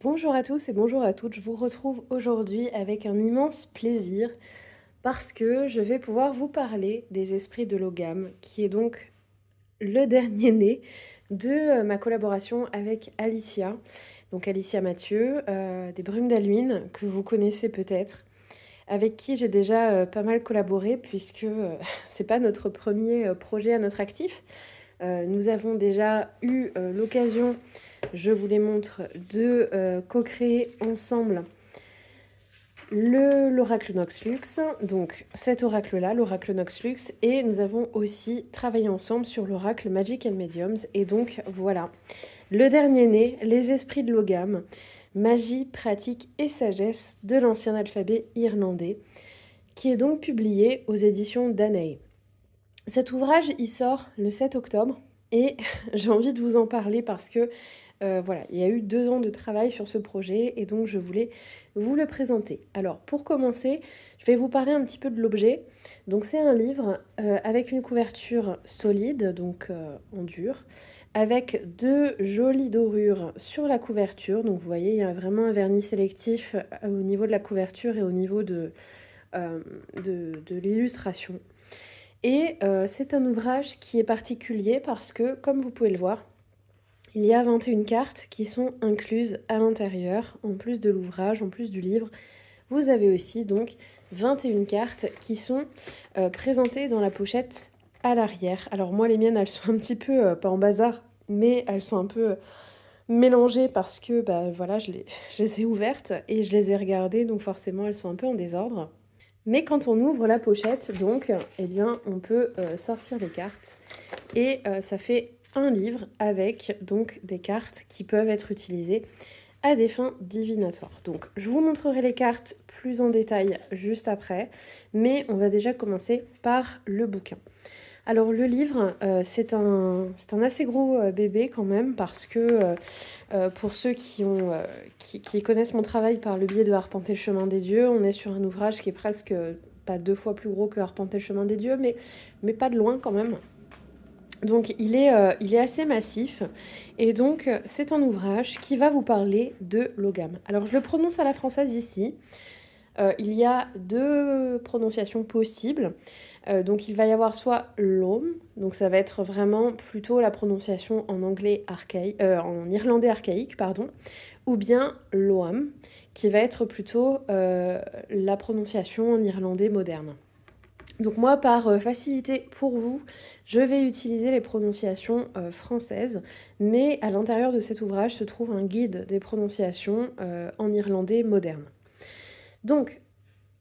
Bonjour à tous et bonjour à toutes, je vous retrouve aujourd'hui avec un immense plaisir parce que je vais pouvoir vous parler des Esprits de Logam, qui est donc le dernier né de ma collaboration avec Alicia, donc Alicia Mathieu, des Brumes d'Alhuine, que vous connaissez peut-être, avec qui j'ai déjà pas mal collaboré puisque c'est pas notre premier projet à notre actif. Nous avons déjà eu l'occasion, je vous les montre, de co-créer ensemble l'oracle Noxlux, donc cet oracle-là, l'oracle Noxlux, et nous avons aussi travaillé ensemble sur l'oracle Magic and Mediums, et donc voilà, le dernier né, les esprits de Logam, magie, pratique et sagesse de l'ancien alphabet irlandais, qui est donc publié aux éditions Danae. Cet ouvrage, il sort le 7 octobre, et j'ai envie de vous en parler parce que voilà, il y a eu 2 ans de travail sur ce projet et donc je voulais vous le présenter. Alors pour commencer, je vais vous parler un petit peu de l'objet. Donc c'est un livre avec une couverture solide, donc en dur, avec 2 jolies dorures sur la couverture. Donc vous voyez, il y a vraiment un vernis sélectif au niveau de la couverture et au niveau de l'illustration. Et c'est un ouvrage qui est particulier parce que, comme vous pouvez le voir, il y a 21 cartes qui sont incluses à l'intérieur, en plus de l'ouvrage, en plus du livre. Vous avez aussi donc 21 cartes qui sont présentées dans la pochette à l'arrière. Alors moi, les miennes, elles sont un petit peu, pas en bazar, mais elles sont un peu mélangées parce que bah, voilà, je les ai ouvertes et je les ai regardées, donc forcément, elles sont un peu en désordre. Mais quand on ouvre la pochette, donc, eh bien, on peut sortir les cartes et ça fait un livre avec donc des cartes qui peuvent être utilisées à des fins divinatoires. Donc je vous montrerai les cartes plus en détail juste après, mais on va déjà commencer par le bouquin. Alors le livre, c'est un assez gros bébé quand même, parce que pour ceux qui connaissent mon travail par le biais de Arpenter le chemin des dieux, on est sur un ouvrage qui est presque pas 2 fois plus gros que Arpenter le chemin des dieux, mais pas de loin quand même. Donc il est assez massif et donc c'est un ouvrage qui va vous parler de Logam. Alors je le prononce à la française ici. Il y a 2 prononciations possibles. Donc il va y avoir soit l'Om, donc ça va être vraiment plutôt la prononciation en anglais archaïque, en irlandais archaïque, pardon, ou bien Loam, qui va être plutôt la prononciation en irlandais moderne. Donc moi, par facilité pour vous, je vais utiliser les prononciations françaises, mais à l'intérieur de cet ouvrage se trouve un guide des prononciations en irlandais moderne. Donc,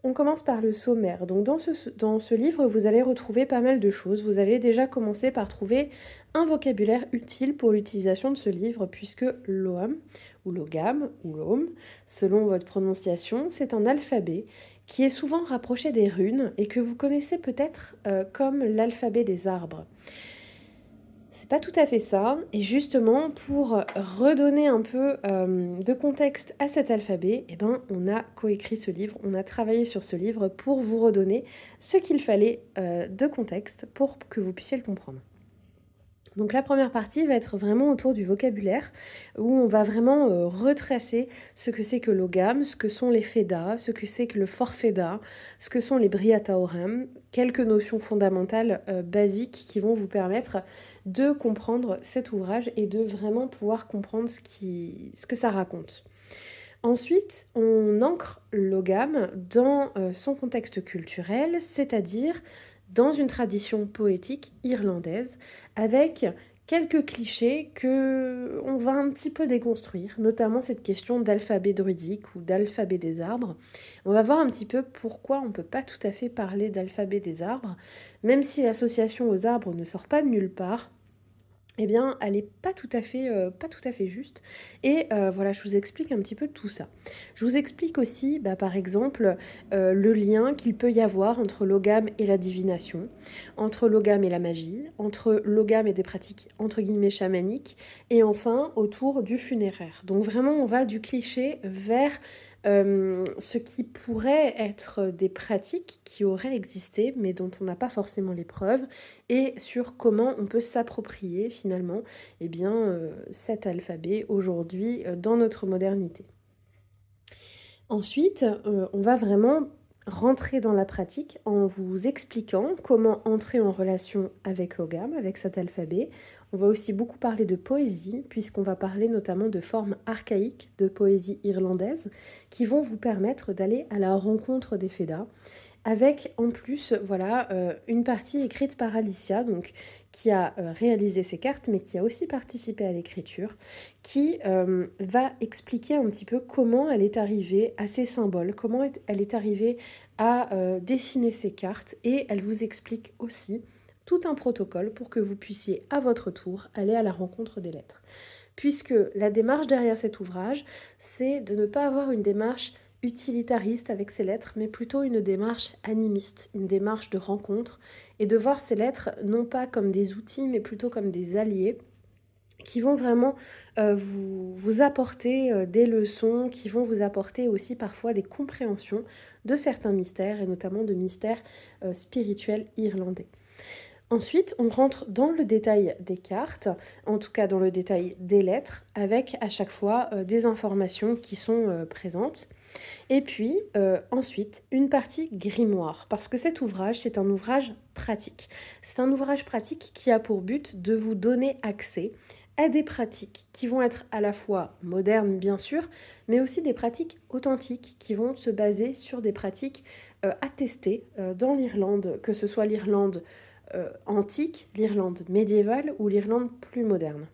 on commence par le sommaire. Donc dans ce livre, vous allez retrouver pas mal de choses. Vous allez déjà commencer par trouver un vocabulaire utile pour l'utilisation de ce livre, puisque l'OAM, ou logam, ou l'OM, selon votre prononciation, c'est un alphabet qui est souvent rapproché des runes et que vous connaissez peut-être comme l'alphabet des arbres. C'est pas tout à fait ça, et justement, pour redonner un peu de contexte à cet alphabet, eh ben, on a coécrit ce livre, on a travaillé sur ce livre pour vous redonner ce qu'il fallait de contexte pour que vous puissiez le comprendre. Donc la première partie va être vraiment autour du vocabulaire, où on va vraiment retracer ce que c'est que l'ogam, ce que sont les fedas, ce que c'est que le forfeda, ce que sont les briataorem, quelques notions fondamentales basiques qui vont vous permettre de comprendre cet ouvrage et de vraiment pouvoir comprendre ce que ça raconte. Ensuite, on ancre l'ogam dans son contexte culturel, c'est-à-dire dans une tradition poétique irlandaise, avec quelques clichés que on va un petit peu déconstruire, notamment cette question d'alphabet druidique ou d'alphabet des arbres. On va voir un petit peu pourquoi on ne peut pas tout à fait parler d'alphabet des arbres, même si l'association aux arbres ne sort pas de nulle part. Eh bien, elle n'est pas tout à fait juste. Et voilà, je vous explique un petit peu tout ça. Je vous explique aussi, par exemple, le lien qu'il peut y avoir entre l'ogam et la divination, entre l'ogam et la magie, entre l'ogam et des pratiques entre guillemets chamaniques, et enfin autour du funéraire. Donc vraiment, on va du cliché vers ce qui pourrait être des pratiques qui auraient existé, mais dont on n'a pas forcément les preuves, et sur comment on peut s'approprier finalement eh bien, cet alphabet aujourd'hui dans notre modernité. Ensuite, on va vraiment rentrer dans la pratique en vous expliquant comment entrer en relation avec Logam, avec cet alphabet. On va aussi beaucoup parler de poésie, puisqu'on va parler notamment de formes archaïques de poésie irlandaise qui vont vous permettre d'aller à la rencontre des Fédas, avec en plus voilà, une partie écrite par Alicia, donc qui a réalisé ces cartes, mais qui a aussi participé à l'écriture, qui va expliquer un petit peu comment elle est arrivée à ces symboles, comment elle est arrivée à dessiner ces cartes, et elle vous explique aussi tout un protocole pour que vous puissiez à votre tour aller à la rencontre des lettres. Puisque la démarche derrière cet ouvrage, c'est de ne pas avoir une démarche utilitariste avec ces lettres, mais plutôt une démarche animiste, une démarche de rencontre, et de voir ces lettres non pas comme des outils, mais plutôt comme des alliés qui vont vraiment vous apporter des leçons, qui vont vous apporter aussi parfois des compréhensions de certains mystères, et notamment de mystères spirituels irlandais. Ensuite, on rentre dans le détail des cartes, en tout cas dans le détail des lettres, avec à chaque fois des informations qui sont présentes. Et puis, ensuite, une partie grimoire, parce que cet ouvrage, c'est un ouvrage pratique. C'est un ouvrage pratique qui a pour but de vous donner accès à des pratiques qui vont être à la fois modernes, bien sûr, mais aussi des pratiques authentiques qui vont se baser sur des pratiques attestées dans l'Irlande, que ce soit l'Irlande antique, l'Irlande médiévale ou l'Irlande plus moderne.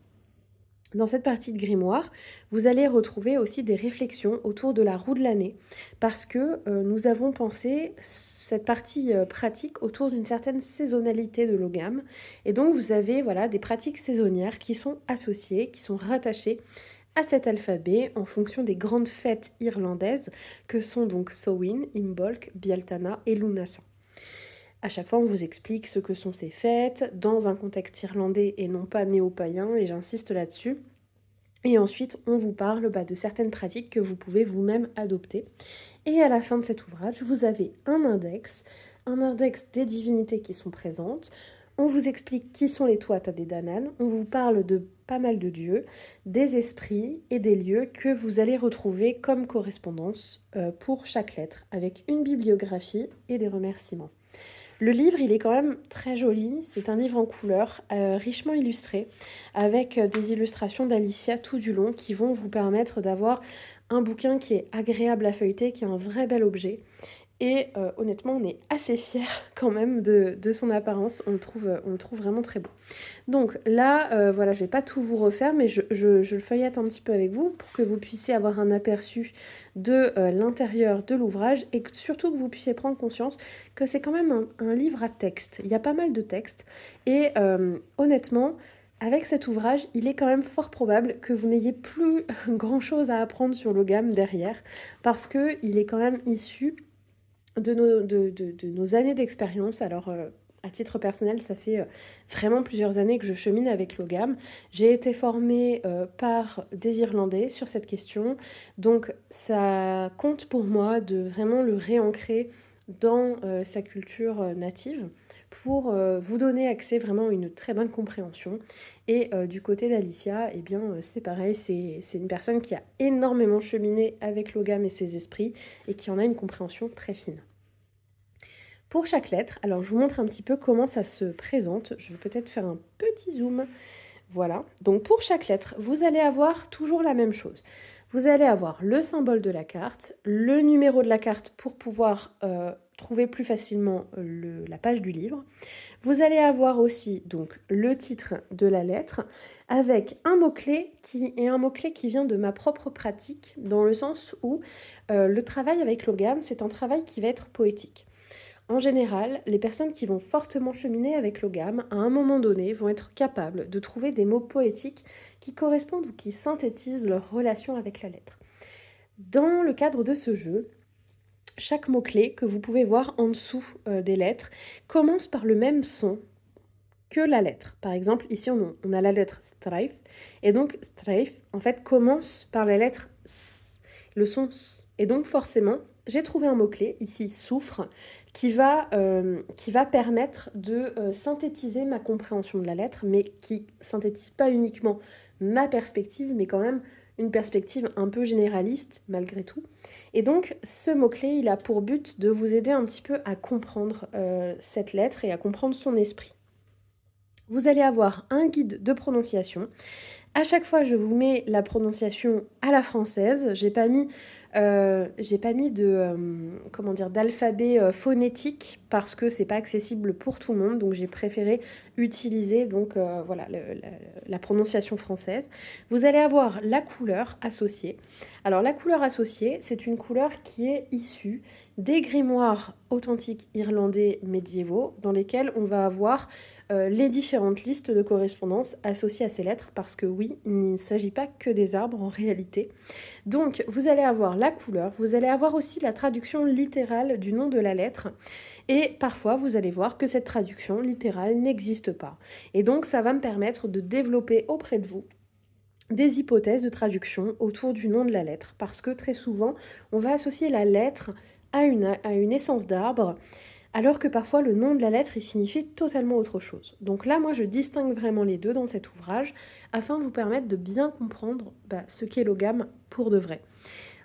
Dans cette partie de grimoire, vous allez retrouver aussi des réflexions autour de la roue de l'année, parce que nous avons pensé cette partie pratique autour d'une certaine saisonnalité de Logam, et donc vous avez voilà, des pratiques saisonnières qui sont associées, qui sont rattachées à cet alphabet en fonction des grandes fêtes irlandaises que sont donc Samhain, Imbolc, Bealtaine et Lunasa. À chaque fois, on vous explique ce que sont ces fêtes dans un contexte irlandais et non pas néo-païen, et j'insiste là-dessus. Et ensuite, on vous parle de certaines pratiques que vous pouvez vous-même adopter. Et à la fin de cet ouvrage, vous avez un index des divinités qui sont présentes. On vous explique qui sont les Tuatha Dé Danann, on vous parle de pas mal de dieux, des esprits et des lieux que vous allez retrouver comme correspondance pour chaque lettre, avec une bibliographie et des remerciements. Le livre, il est quand même très joli, c'est un livre en couleur, richement illustré, avec des illustrations d'Alicia tout du long qui vont vous permettre d'avoir un bouquin qui est agréable à feuilleter, qui est un vrai bel objet. Et honnêtement, on est assez fiers quand même de son apparence, on le trouve vraiment très beau. Donc là, voilà, je ne vais pas tout vous refaire, mais je le feuillette un petit peu avec vous pour que vous puissiez avoir un aperçu de l'intérieur de l'ouvrage et que, surtout que vous puissiez prendre conscience que c'est quand même un livre à texte. Il y a pas mal de textes et honnêtement, avec cet ouvrage, il est quand même fort probable que vous n'ayez plus grand-chose à apprendre sur Logam derrière parce qu'il est quand même issu de nos années d'expérience. Alors, à titre personnel, ça fait vraiment plusieurs années que je chemine avec Logam. J'ai été formée par des Irlandais sur cette question, donc ça compte pour moi de vraiment le réancrer dans sa culture native pour vous donner accès vraiment à une très bonne compréhension. Et du côté d'Alicia, eh bien, c'est pareil, c'est une personne qui a énormément cheminé avec Logam et ses esprits et qui en a une compréhension très fine. Pour chaque lettre, alors je vous montre un petit peu comment ça se présente. Je vais peut-être faire un petit zoom. Voilà, donc pour chaque lettre, vous allez avoir toujours la même chose. Vous allez avoir le symbole de la carte, le numéro de la carte pour pouvoir trouver plus facilement la page du livre. Vous allez avoir aussi donc le titre de la lettre avec un mot-clé qui vient de ma propre pratique, dans le sens où le travail avec Logam, c'est un travail qui va être poétique. En général, les personnes qui vont fortement cheminer avec Logam, à un moment donné, vont être capables de trouver des mots poétiques qui correspondent ou qui synthétisent leur relation avec la lettre. Dans le cadre de ce jeu, chaque mot-clé que vous pouvez voir en dessous des lettres commence par le même son que la lettre. Par exemple, ici on a la lettre Strife, et donc Strife, en fait, commence par la lettre S, le son S. Et donc forcément, j'ai trouvé un mot-clé, ici souffre, qui va permettre de synthétiser ma compréhension de la lettre, mais qui synthétise pas uniquement ma perspective, mais quand même une perspective un peu généraliste malgré tout. Et donc ce mot-clé, il a pour but de vous aider un petit peu à comprendre cette lettre et à comprendre son esprit. Vous allez avoir un guide de prononciation. À chaque fois, je vous mets la prononciation à la française. J'ai pas mis de comment dire d'alphabet phonétique parce que c'est pas accessible pour tout le monde. Donc j'ai préféré utiliser voilà la prononciation française. Vous allez avoir la couleur associée. Alors la couleur associée, c'est une couleur qui est issue des grimoires authentiques irlandais médiévaux dans lesquels on va avoir les différentes listes de correspondances associées à ces lettres, parce que oui, il ne s'agit pas que des arbres en réalité. Donc, vous allez avoir la couleur, vous allez avoir aussi la traduction littérale du nom de la lettre, et parfois, vous allez voir que cette traduction littérale n'existe pas. Et donc, ça va me permettre de développer auprès de vous des hypothèses de traduction autour du nom de la lettre, parce que très souvent, on va associer la lettre à une essence d'arbre, alors que parfois le nom de la lettre il signifie totalement autre chose. Donc là, moi, je distingue vraiment les deux dans cet ouvrage, afin de vous permettre de bien comprendre ce qu'est l'ogame pour de vrai.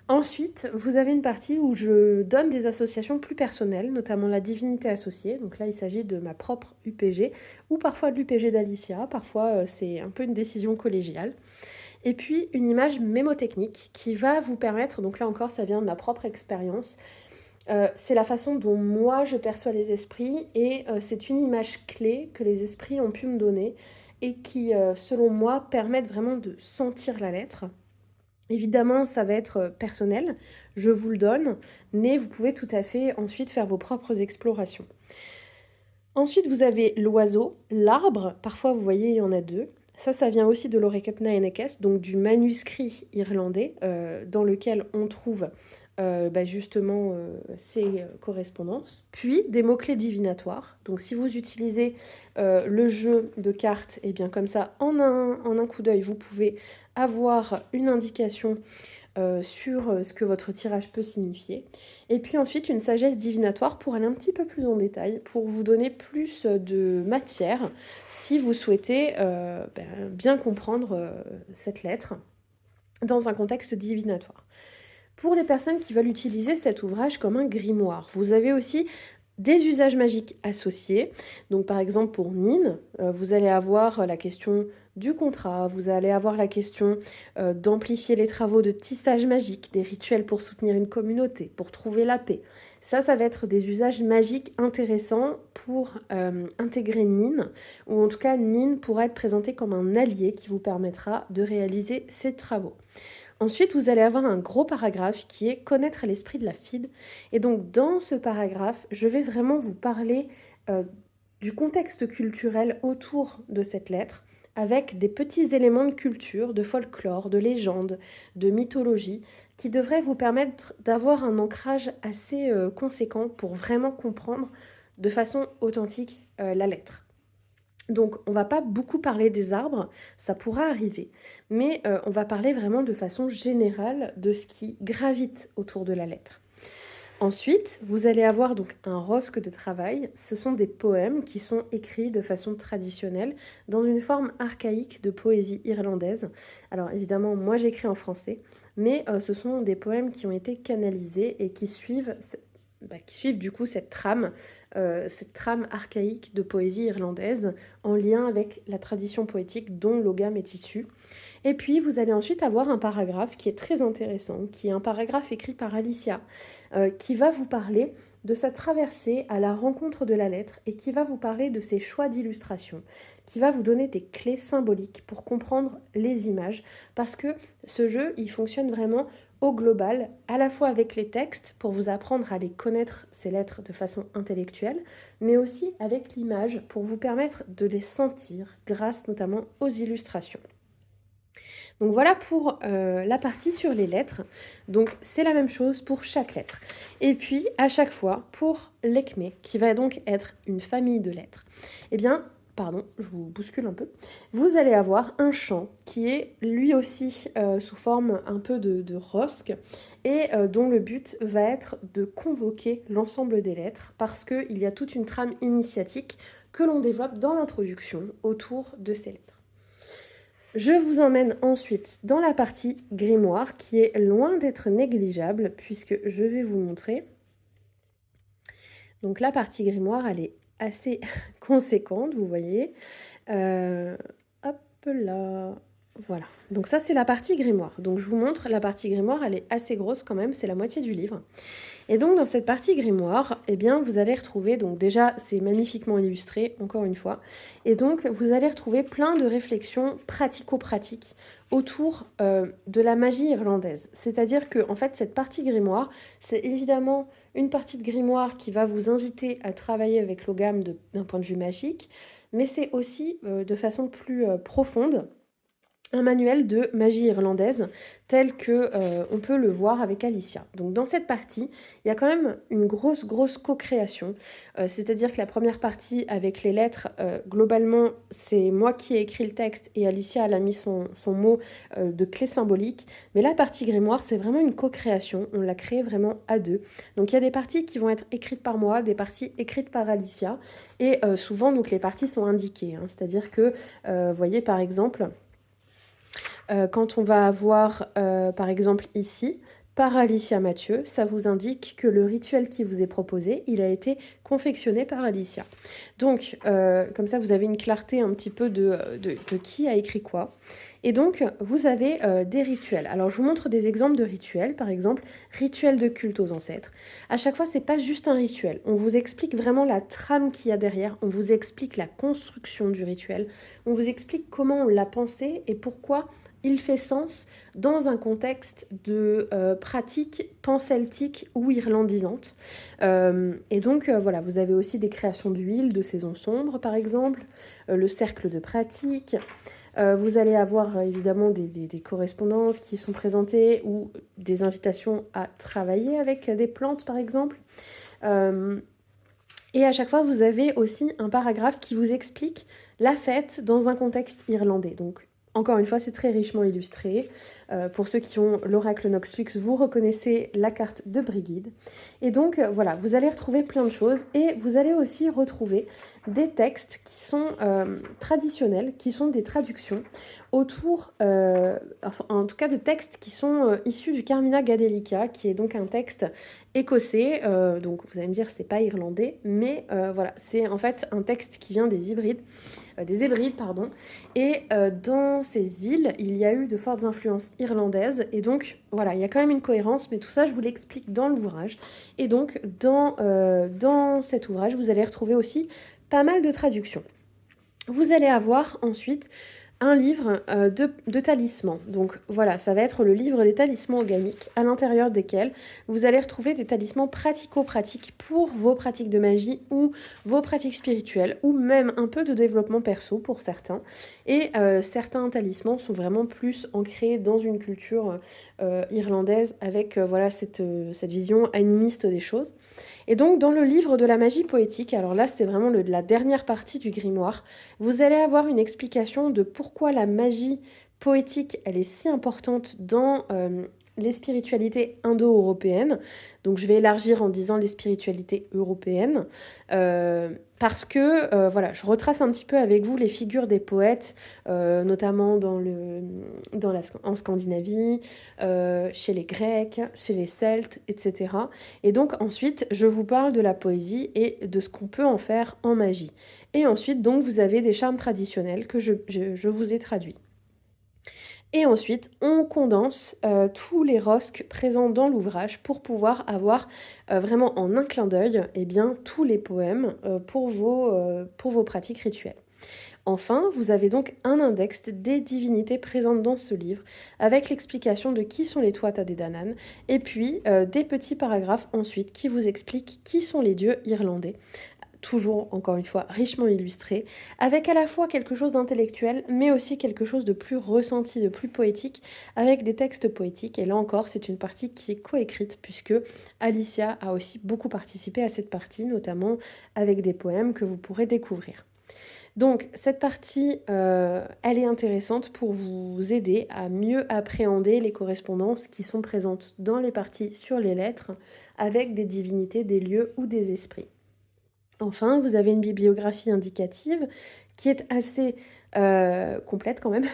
Ensuite, vous avez une partie où je donne des associations plus personnelles, notamment la divinité associée. Donc là, il s'agit de ma propre UPG, ou parfois de l'UPG d'Alicia, parfois c'est un peu une décision collégiale. Et puis, une image mémotechnique qui va vous permettre, donc là encore, ça vient de ma propre expérience, c'est la façon dont moi je perçois les esprits et c'est une image clé que les esprits ont pu me donner et qui, selon moi, permettent vraiment de sentir la lettre. Évidemment, ça va être personnel, je vous le donne, mais vous pouvez tout à fait ensuite faire vos propres explorations. Ensuite, vous avez l'oiseau, l'arbre, parfois vous voyez, il y en a deux. Ça vient aussi de l'Orecapna Enekes, donc du manuscrit irlandais dans lequel on trouve justement ces correspondances. Puis des mots-clés divinatoires. Donc si vous utilisez le jeu de cartes, et bien comme ça, en un coup d'œil, vous pouvez avoir une indication sur ce que votre tirage peut signifier. Et puis ensuite, une sagesse divinatoire pour aller un petit peu plus en détail, pour vous donner plus de matière si vous souhaitez bien comprendre cette lettre dans un contexte divinatoire. Pour les personnes qui veulent utiliser cet ouvrage comme un grimoire, vous avez aussi des usages magiques associés. Donc par exemple pour Nin, vous allez avoir la question du contrat, vous allez avoir la question d'amplifier les travaux de tissage magique, des rituels pour soutenir une communauté, pour trouver la paix. Ça va être des usages magiques intéressants pour intégrer Nin, ou en tout cas Nin pourra être présenté comme un allié qui vous permettra de réaliser ces travaux. Ensuite, vous allez avoir un gros paragraphe qui est connaître l'esprit de la FIDE. Et donc, dans ce paragraphe, je vais vraiment vous parler du contexte culturel autour de cette lettre, avec des petits éléments de culture, de folklore, de légende, de mythologie, qui devraient vous permettre d'avoir un ancrage assez conséquent pour vraiment comprendre de façon authentique la lettre. Donc on va pas beaucoup parler des arbres, ça pourra arriver, mais on va parler vraiment de façon générale de ce qui gravite autour de la lettre. Ensuite, vous allez avoir donc un rosque de travail. Ce sont des poèmes qui sont écrits de façon traditionnelle dans une forme archaïque de poésie irlandaise. Alors évidemment, moi j'écris en français, mais ce sont des poèmes qui ont été canalisés et qui suivent du coup cette trame archaïque de poésie irlandaise en lien avec la tradition poétique dont l'ogame est issu. Et puis vous allez ensuite avoir un paragraphe qui est très intéressant, qui est un paragraphe écrit par Alicia, qui va vous parler de sa traversée à la rencontre de la lettre et qui va vous parler de ses choix d'illustration, qui va vous donner des clés symboliques pour comprendre les images, parce que ce jeu, il fonctionne vraiment au global, à la fois avec les textes pour vous apprendre à les connaître, ces lettres, de façon intellectuelle, mais aussi avec l'image pour vous permettre de les sentir grâce notamment aux illustrations. Donc voilà pour la partie sur les lettres. Donc c'est la même chose pour chaque lettre. Et puis à chaque fois pour l'Ekme, qui va donc être une famille de lettres, eh bien pardon, je vous bouscule un peu, vous allez avoir un chant qui est lui aussi sous forme un peu de rosque et dont le but va être de convoquer l'ensemble des lettres parce qu'il y a toute une trame initiatique que l'on développe dans l'introduction autour de ces lettres. Je vous emmène ensuite dans la partie grimoire qui est loin d'être négligeable puisque je vais vous montrer. Donc la partie grimoire, elle est assez conséquente, vous voyez. Hop là, voilà. Donc ça, c'est la partie grimoire. Donc je vous montre, la partie grimoire, elle est assez grosse quand même, c'est la moitié du livre. Et donc dans cette partie grimoire, eh bien, vous allez retrouver, donc déjà, c'est magnifiquement illustré, encore une fois, et donc vous allez retrouver plein de réflexions pratico-pratiques autour de la magie irlandaise. C'est-à-dire que, en fait, cette partie grimoire, c'est évidemment une partie de grimoire qui va vous inviter à travailler avec l'Ogham d'un point de vue magique, mais c'est aussi, de façon plus profonde, un manuel de magie irlandaise tel que on peut le voir avec Alicia. Donc dans cette partie, il y a quand même une grosse co-création, c'est-à-dire que la première partie avec les lettres, globalement, c'est moi qui ai écrit le texte et Alicia elle a mis son mot de clé symbolique, mais la partie grimoire, c'est vraiment une co-création, on l'a créée vraiment à deux. Donc il y a des parties qui vont être écrites par moi, des parties écrites par Alicia, et souvent donc les parties sont indiquées, hein, c'est-à-dire que, vous voyez par exemple, quand on va avoir, par exemple ici, par Alicia Mathieu, ça vous indique que le rituel qui vous est proposé, il a été confectionné par Alicia. Donc, comme ça, vous avez une clarté un petit peu de qui a écrit quoi. Et donc, vous avez des rituels. Alors, je vous montre des exemples de rituels. Par exemple, rituel de culte aux ancêtres. À chaque fois, c'est pas juste un rituel. On vous explique vraiment la trame qu'il y a derrière. On vous explique la construction du rituel. On vous explique comment on l'a pensé et pourquoi il fait sens dans un contexte de pratique panceltique ou irlandisante. Et donc, voilà, vous avez aussi des créations d'huile, de saison sombre, par exemple, le cercle de pratique. Vous allez avoir évidemment des correspondances qui sont présentées ou des invitations à travailler avec des plantes, par exemple. Et à chaque fois, vous avez aussi un paragraphe qui vous explique la fête dans un contexte irlandais. Donc, encore une fois, c'est très richement illustré. Pour ceux qui ont l'oracle Noxlux, vous reconnaissez la carte de Brigid. Et donc, voilà, vous allez retrouver plein de choses et vous allez aussi retrouver des textes qui sont traditionnels, qui sont des traductions autour, enfin, en tout cas de textes qui sont issus du Carmina Gadelica, qui est donc un texte écossais. Donc, vous allez me dire, c'est pas irlandais, mais voilà, c'est en fait un texte qui vient des Hébrides, pardon. Et dans ces îles, il y a eu de fortes influences irlandaises. Et donc, voilà, il y a quand même une cohérence, mais tout ça, je vous l'explique dans l'ouvrage. Et donc, dans cet ouvrage, vous allez retrouver aussi pas mal de traductions. Vous allez avoir ensuite un livre de talismans. Donc voilà, ça va être le livre des talismans ogamiques, à l'intérieur desquels vous allez retrouver des talismans pratico-pratiques pour vos pratiques de magie ou vos pratiques spirituelles, ou même un peu de développement perso pour certains. Et certains talismans sont vraiment plus ancrés dans une culture irlandaise avec voilà, cette vision animiste des choses. Et donc, dans le livre de la magie poétique, alors là, c'est vraiment la dernière partie du grimoire, vous allez avoir une explication de pourquoi la magie poétique, elle est si importante dans les spiritualités indo-européennes. Donc, je vais élargir en disant les spiritualités européennes, parce que, voilà, je retrace un petit peu avec vous les figures des poètes, notamment en Scandinavie, chez les Grecs, chez les Celtes, etc. Et donc ensuite, je vous parle de la poésie et de ce qu'on peut en faire en magie. Et ensuite, donc, vous avez des charmes traditionnels que je vous ai traduits. Et ensuite, on condense tous les rosques présents dans l'ouvrage pour pouvoir avoir vraiment en un clin d'œil tous les poèmes pour vos pratiques rituelles. Enfin, vous avez donc un index des divinités présentes dans ce livre, avec l'explication de qui sont les Tuatha Dé Danann, et puis des petits paragraphes ensuite qui vous expliquent qui sont les dieux irlandais. Toujours, encore une fois, richement illustré, avec à la fois quelque chose d'intellectuel, mais aussi quelque chose de plus ressenti, de plus poétique, avec des textes poétiques. Et là encore, c'est une partie qui est coécrite, puisque Alicia a aussi beaucoup participé à cette partie, notamment avec des poèmes que vous pourrez découvrir. Donc cette partie, elle est intéressante pour vous aider à mieux appréhender les correspondances qui sont présentes dans les parties sur les lettres avec des divinités, des lieux ou des esprits. Enfin, vous avez une bibliographie indicative qui est assez complète quand même,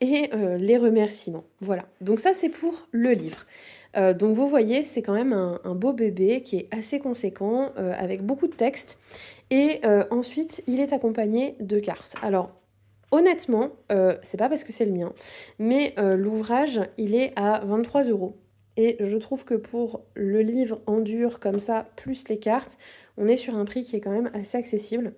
et les remerciements. Voilà, donc ça c'est pour le livre. Donc vous voyez, c'est quand même un beau bébé qui est assez conséquent, avec beaucoup de texte. Et ensuite, il est accompagné de cartes. Alors, honnêtement, c'est pas parce que c'est le mien, mais l'ouvrage, il est à 23 euros. Et je trouve que pour le livre en dur comme ça, plus les cartes, on est sur un prix qui est quand même assez accessible.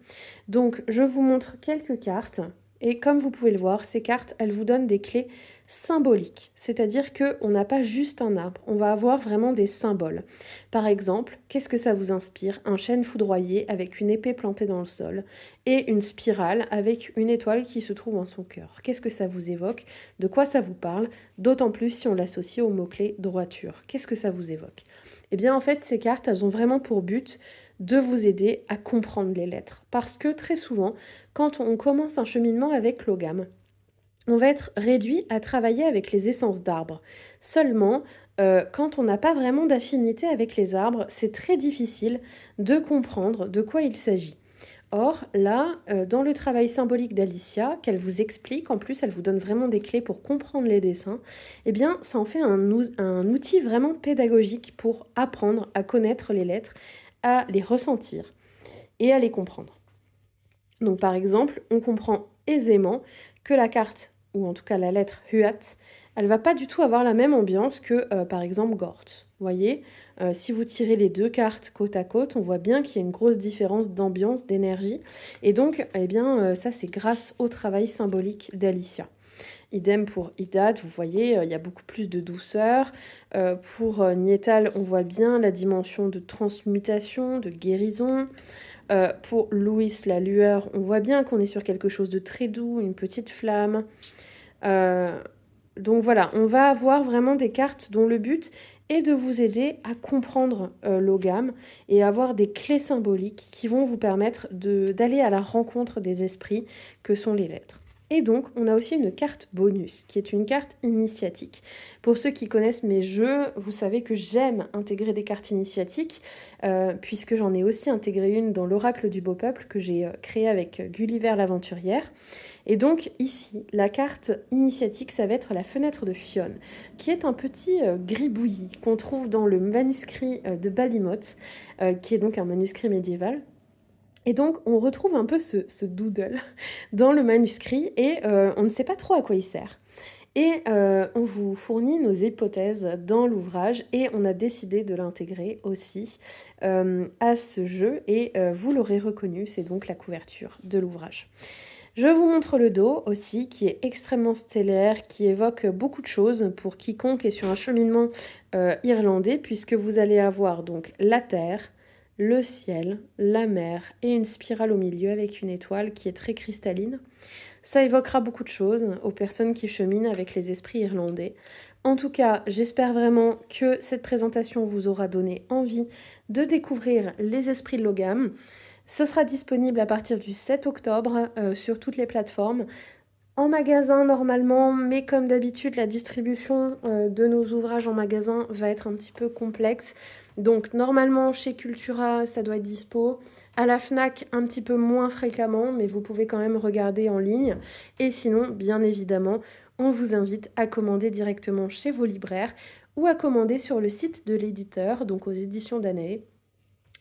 Donc je vous montre quelques cartes. Et comme vous pouvez le voir, ces cartes, elles vous donnent des clés symboliques. C'est-à-dire qu'on n'a pas juste un arbre, on va avoir vraiment des symboles. Par exemple, qu'est-ce que ça vous inspire? Un chêne foudroyé avec une épée plantée dans le sol et une spirale avec une étoile qui se trouve en son cœur. Qu'est-ce que ça vous évoque? De quoi ça vous parle? D'autant plus si on l'associe au mot-clé droiture. Qu'est-ce que ça vous évoque? Eh bien en fait, ces cartes, elles ont vraiment pour but de vous aider à comprendre les lettres. Parce que très souvent, quand on commence un cheminement avec l'ogame, on va être réduit à travailler avec les essences d'arbres. Seulement, quand on n'a pas vraiment d'affinité avec les arbres, c'est très difficile de comprendre de quoi il s'agit. Or, là, dans le travail symbolique d'Alicia, qu'elle vous explique, en plus elle vous donne vraiment des clés pour comprendre les dessins, eh bien ça en fait un outil vraiment pédagogique pour apprendre à connaître les lettres, à les ressentir et à les comprendre. Donc par exemple, on comprend aisément que la carte, ou en tout cas la lettre Huat, elle va pas du tout avoir la même ambiance que par exemple Gort. Vous voyez, si vous tirez les deux cartes côte à côte, on voit bien qu'il y a une grosse différence d'ambiance, d'énergie. Et donc, eh bien, ça c'est grâce au travail symbolique d'Alicia. Idem pour Idad, vous voyez, il y a beaucoup plus de douceur. Pour Nietal, on voit bien la dimension de transmutation, de guérison. Pour Louis, la lueur, on voit bien qu'on est sur quelque chose de très doux, une petite flamme. Donc voilà, on va avoir vraiment des cartes dont le but est de vous aider à comprendre l'ogame et avoir des clés symboliques qui vont vous permettre d'aller à la rencontre des esprits que sont les lettres. Et donc, on a aussi une carte bonus, qui est une carte initiatique. Pour ceux qui connaissent mes jeux, vous savez que j'aime intégrer des cartes initiatiques, puisque j'en ai aussi intégré une dans l'Oracle du Beau Peuple, que j'ai créé avec Gulliver l'Aventurière. Et donc ici, la carte initiatique, ça va être la fenêtre de Fionn, qui est un petit gribouillis qu'on trouve dans le manuscrit de Balimoth, qui est donc un manuscrit médiéval. Et donc, on retrouve un peu ce doodle dans le manuscrit et on ne sait pas trop à quoi il sert. Et on vous fournit nos hypothèses dans l'ouvrage et on a décidé de l'intégrer aussi à ce jeu et vous l'aurez reconnu, c'est donc la couverture de l'ouvrage. Je vous montre le dos aussi, qui est extrêmement stellaire, qui évoque beaucoup de choses pour quiconque est sur un cheminement irlandais, puisque vous allez avoir donc la terre, le ciel, la mer et une spirale au milieu avec une étoile qui est très cristalline. Ça évoquera beaucoup de choses aux personnes qui cheminent avec les esprits irlandais. En tout cas, j'espère vraiment que cette présentation vous aura donné envie de découvrir les esprits de l'ogame. Ce sera disponible à partir du 7 octobre sur toutes les plateformes. En magasin normalement, mais comme d'habitude, la distribution de nos ouvrages en magasin va être un petit peu complexe. Donc normalement, chez Cultura, ça doit être dispo. À la FNAC, un petit peu moins fréquemment, mais vous pouvez quand même regarder en ligne. Et sinon, bien évidemment, on vous invite à commander directement chez vos libraires ou à commander sur le site de l'éditeur, donc aux éditions Danaé.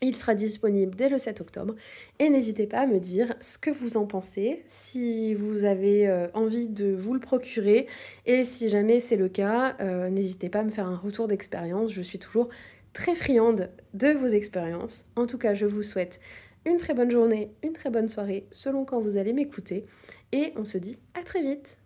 Il sera disponible dès le 7 octobre et n'hésitez pas à me dire ce que vous en pensez, si vous avez envie de vous le procurer et si jamais c'est le cas, n'hésitez pas à me faire un retour d'expérience. Je suis toujours très friande de vos expériences. En tout cas, je vous souhaite une très bonne journée, une très bonne soirée selon quand vous allez m'écouter et on se dit à très vite.